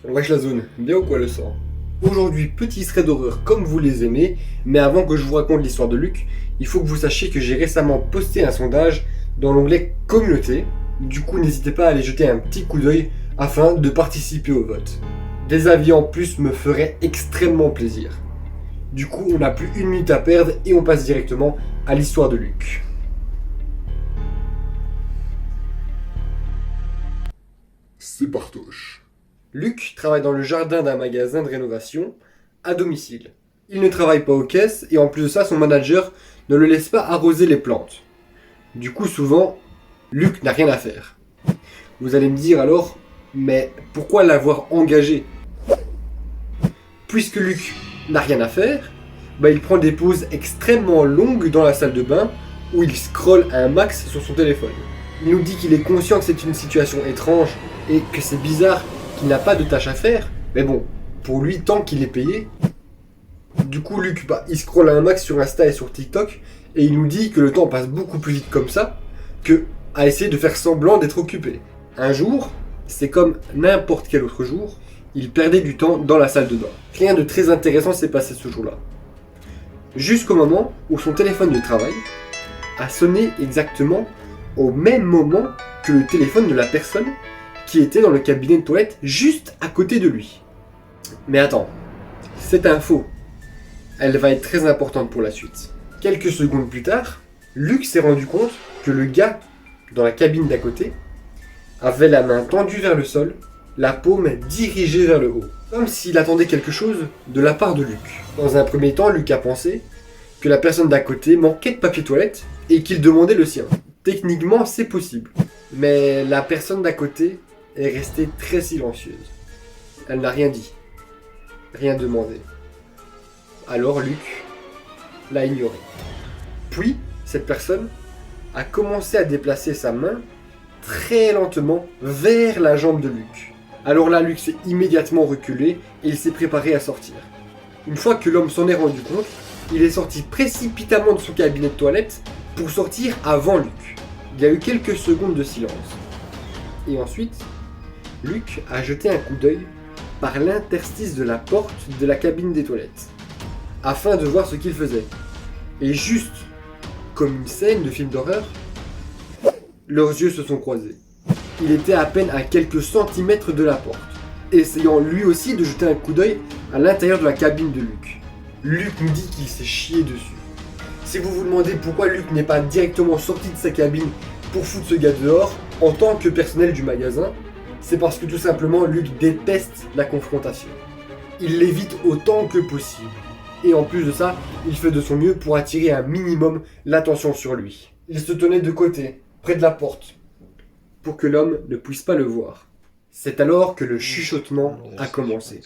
Wesh la zone, bien ou quoi le sang? Aujourd'hui, petit thread d'horreur comme vous les aimez, mais avant que je vous raconte l'histoire de Luc, il faut que vous sachiez que j'ai récemment posté un sondage dans l'onglet communauté. Du coup, n'hésitez pas à aller jeter un petit coup d'œil afin de participer au vote. Des avis en plus me feraient extrêmement plaisir. Du coup, on n'a plus une minute à perdre et on passe directement à l'histoire de Luc. C'est partoche. Luc travaille dans le jardin d'un magasin de rénovation à domicile. Il ne travaille pas aux caisses et en plus de ça, son manager ne le laisse pas arroser les plantes. Du coup, souvent, Luc n'a rien à faire. Vous allez me dire alors, mais pourquoi l'avoir engagé? Puisque Luc n'a rien à faire, il prend des pauses extrêmement longues dans la salle de bain où il scrolle un max sur son téléphone. Il nous dit qu'il est conscient que c'est une situation étrange et que c'est bizarre qu'il n'a pas de tâche à faire, mais bon, pour lui, tant qu'il est payé. Du coup, Luc, il scrolle un max sur Insta et sur TikTok et il nous dit que le temps passe beaucoup plus vite comme ça que à essayer de faire semblant d'être occupé. Un jour, c'est comme n'importe quel autre jour, il perdait du temps dans la salle de bain. Rien de très intéressant s'est passé ce jour-là. Jusqu'au moment où son téléphone de travail a sonné exactement au même moment que le téléphone de la personne qui était dans le cabinet de toilette juste à côté de lui. Mais attends, cette info, elle va être très importante pour la suite. Quelques secondes plus tard, Luc s'est rendu compte que le gars dans la cabine d'à côté avait la main tendue vers le sol, la paume dirigée vers le haut, comme s'il attendait quelque chose de la part de Luc. Dans un premier temps, Luc a pensé que la personne d'à côté manquait de papier toilette et qu'il demandait le sien. Techniquement, c'est possible, mais la personne d'à côté est restée très silencieuse. Elle n'a rien dit, rien demandé. Alors Luc l'a ignoré. Puis, cette personne a commencé à déplacer sa main très lentement vers la jambe de Luc. Alors là, Luc s'est immédiatement reculé et il s'est préparé à sortir. Une fois que l'homme s'en est rendu compte, il est sorti précipitamment de son cabinet de toilette pour sortir avant Luc. Il y a eu quelques secondes de silence. Et ensuite, Luc a jeté un coup d'œil par l'interstice de la porte de la cabine des toilettes, afin de voir ce qu'il faisait. Et juste comme une scène de film d'horreur, leurs yeux se sont croisés. Il était à peine à quelques centimètres de la porte, essayant lui aussi de jeter un coup d'œil à l'intérieur de la cabine de Luc. Luc nous dit qu'il s'est chié dessus. Si vous vous demandez pourquoi Luc n'est pas directement sorti de sa cabine pour foutre ce gars dehors, en tant que personnel du magasin, c'est parce que tout simplement Luc déteste la confrontation. Il l'évite autant que possible. Et en plus de ça, il fait de son mieux pour attirer un minimum l'attention sur lui. Il se tenait de côté, près de la porte, pour que l'homme ne puisse pas le voir. C'est alors que le chuchotement a commencé.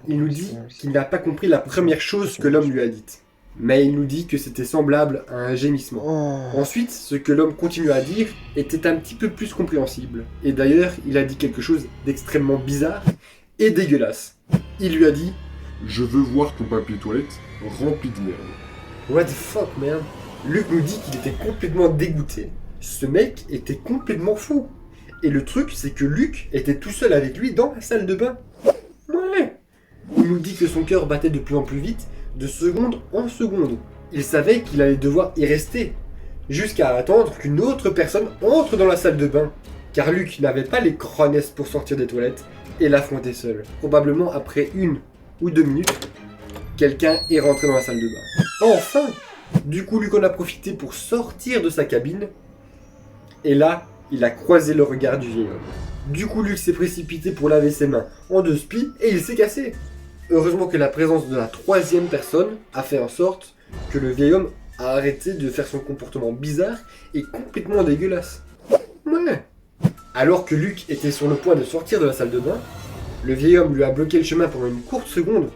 Il nous dit qu'il n'a pas compris la première chose que l'homme lui a dite. Mais il nous dit que c'était semblable à un gémissement. Ensuite, ce que l'homme continue à dire était un petit peu plus compréhensible. Et d'ailleurs, il a dit quelque chose d'extrêmement bizarre et dégueulasse. Il lui a dit « Je veux voir ton papier toilette rempli de merde. » What the fuck, man? Luc nous dit qu'il était complètement dégoûté. Ce mec était complètement fou. Et le truc, c'est que Luc était tout seul avec lui dans la salle de bain. Ouais. Il nous dit que son cœur battait de plus en plus vite, de seconde en seconde. Il savait qu'il allait devoir y rester, jusqu'à attendre qu'une autre personne entre dans la salle de bain. Car Luc n'avait pas les crânesses pour sortir des toilettes et l'affronter seul. Probablement après 1 ou 2 minutes, quelqu'un est rentré dans la salle de bain. Enfin! Du coup, Luc en a profité pour sortir de sa cabine. Et là, il a croisé le regard du vieil homme. Du coup, Luc s'est précipité pour laver ses mains en 2 spies et il s'est cassé. Heureusement que la présence de la troisième personne a fait en sorte que le vieil homme a arrêté de faire son comportement bizarre et complètement dégueulasse. Ouais. Alors que Luc était sur le point de sortir de la salle de bain, le vieil homme lui a bloqué le chemin pendant une courte seconde.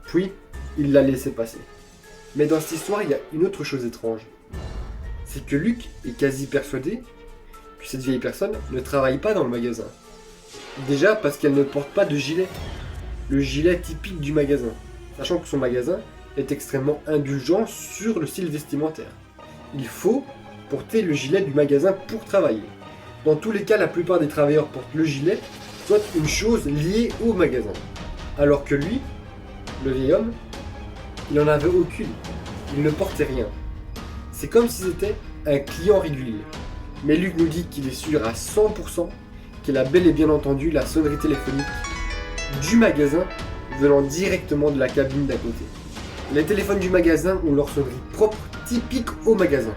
Puis, il l'a laissé passer. Mais dans cette histoire, il y a une autre chose étrange. C'est que Luc est quasi persuadé que cette vieille personne ne travaille pas dans le magasin. Déjà parce qu'elle ne porte pas de gilet. Le gilet typique du magasin. Sachant que son magasin est extrêmement indulgent sur le style vestimentaire. Il faut porter le gilet du magasin pour travailler. Dans tous les cas, la plupart des travailleurs portent le gilet soit une chose liée au magasin. Alors que lui, le vieil homme, il n'en avait aucune. Il ne portait rien. C'est comme si c'était un client régulier. Mais Luc nous dit qu'il est sûr à 100% qu'il a bel et bien entendu la sonnerie téléphonique du magasin venant directement de la cabine d'à côté. Les téléphones du magasin ont leur sonnerie propre, typique au magasin.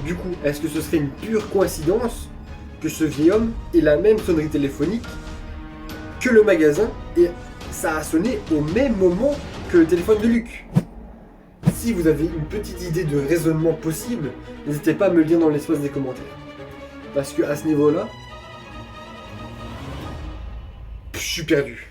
Du coup, est-ce que ce serait une pure coïncidence que ce vieil homme ait la même sonnerie téléphonique que le magasin et ça a sonné au même moment que le téléphone de Luc? Si vous avez une petite idée de raisonnement possible, n'hésitez pas à me le dire dans l'espace des commentaires. Parce que à ce niveau-là, je suis perdu.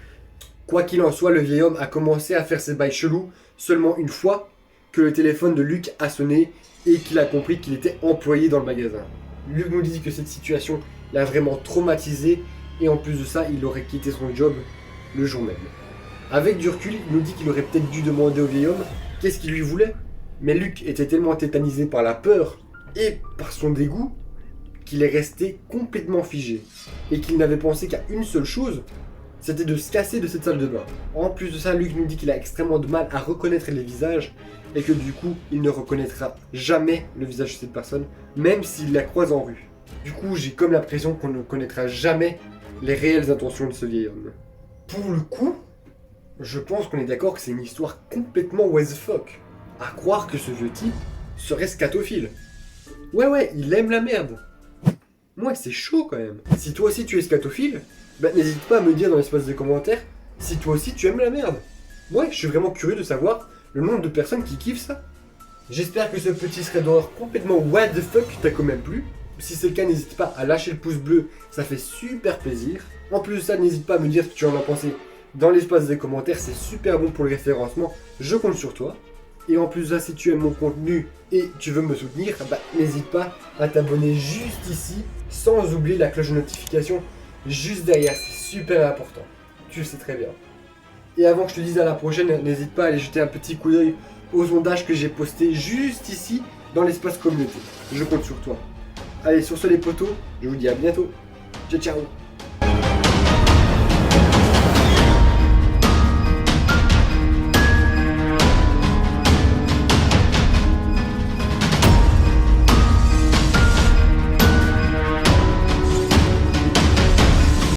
Quoi qu'il en soit, le vieil homme a commencé à faire ses bails chelous seulement une fois que le téléphone de Luc a sonné et qu'il a compris qu'il était employé dans le magasin. Luc nous dit que cette situation l'a vraiment traumatisé et en plus de ça, il aurait quitté son job le jour même. Avec du recul, il nous dit qu'il aurait peut-être dû demander au vieil homme qu'est-ce qu'il lui voulait. Mais Luc était tellement tétanisé par la peur et par son dégoût qu'il est resté complètement figé et qu'il n'avait pensé qu'à une seule chose, c'était de se casser de cette salle de bain. En plus de ça, Luc nous dit qu'il a extrêmement de mal à reconnaître les visages et que du coup, il ne reconnaîtra jamais le visage de cette personne, même s'il la croise en rue. Du coup, j'ai comme l'impression qu'on ne connaîtra jamais les réelles intentions de ce vieil homme. Pour le coup, je pense qu'on est d'accord que c'est une histoire complètement what the fuck. À croire que ce vieux type serait scatophile. Ouais, il aime la merde. Moi, c'est chaud quand même. Si toi aussi tu es scatophile, bah n'hésite pas à me dire dans l'espace des commentaires si toi aussi tu aimes la merde. Ouais, je suis vraiment curieux de savoir le nombre de personnes qui kiffent ça. J'espère que ce petit thread d'horreur complètement what the fuck t'a quand même plu. Si c'est le cas, n'hésite pas à lâcher le pouce bleu, ça fait super plaisir. En plus de ça, n'hésite pas à me dire ce que tu en as pensé dans l'espace des commentaires, c'est super bon pour le référencement, je compte sur toi. Et en plus de ça, si tu aimes mon contenu et tu veux me soutenir, bah n'hésite pas à t'abonner juste ici, sans oublier la cloche de notification juste derrière, c'est super important, tu le sais très bien. Et avant que je te dise à la prochaine, n'hésite pas à aller jeter un petit coup d'œil aux sondages que j'ai postés juste ici dans l'espace communauté, je compte sur toi. Allez, sur ce les potos, je vous dis à bientôt, ciao ciao.